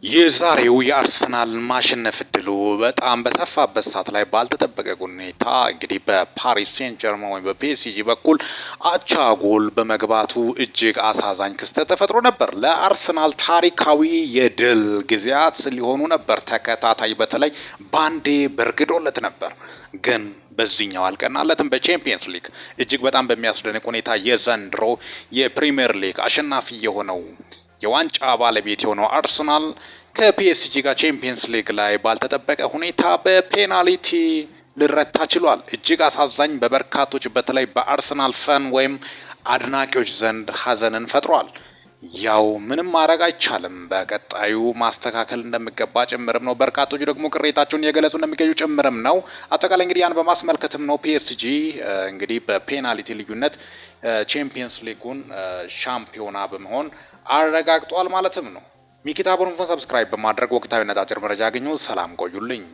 የዛሬው የአርሰናል ማሸነፍ እድሉ በጣም በሰፋበት ሰዓት ላይ ባልተጠበቀ ሁኔታ እንግዲህ በፓሪስ ሴንት ጀርመን ወይም በፒኤስጂ በኩል አቻ ጎል በመግባቱ እጅግ አሳዛኝ ክስተት ተፈጥሮ ነበር። ለአርሰናል ታሪካዊ የድል ጊዜያት ሊሆኑ ነበር። ተከታታይ በተለይ ባንዴ በርግዶለት ነበር ግን በዚህኛው አልቀናለትም። በቻምፒየንስ ሊግ እጅግ በጣም በሚያስደንቅ ሁኔታ የዘንድሮ የፕሪሚየር ሊግ አሸናፊ የሆነው የዋንጫ ባለቤት የሆነው አርሰናል ከፒኤስጂ ጋር ቻምፒየንስ ሊግ ላይ ባልተጠበቀ ሁኔታ በፔናልቲ ሊረታ ችሏል። እጅግ አሳዛኝ በበርካቶች በተለይ በአርሰናል ፈን ወይም አድናቂዎች ዘንድ ሀዘንን ፈጥሯል። ያው ምንም ማድረግ አይቻልም። በቀጣዩ ማስተካከል እንደሚገባ ጭምርም ነው። በርካቶቹ ደግሞ ቅሬታቸውን እየገለጹ እንደሚገኙ ጭምርም ነው። አጠቃላይ እንግዲህ ያን በማስመልከትም ነው ፒኤስጂ እንግዲህ በፔናልቲ ልዩነት ቻምፒየንስ ሊጉን ሻምፒዮና በመሆን አረጋግጧል ማለትም ነው። ሚኪታ ቦርንፎን ሰብስክራይብ በማድረግ ወቅታዊ ነጫጭር መረጃ ያገኙ። ሰላም ቆዩልኝ።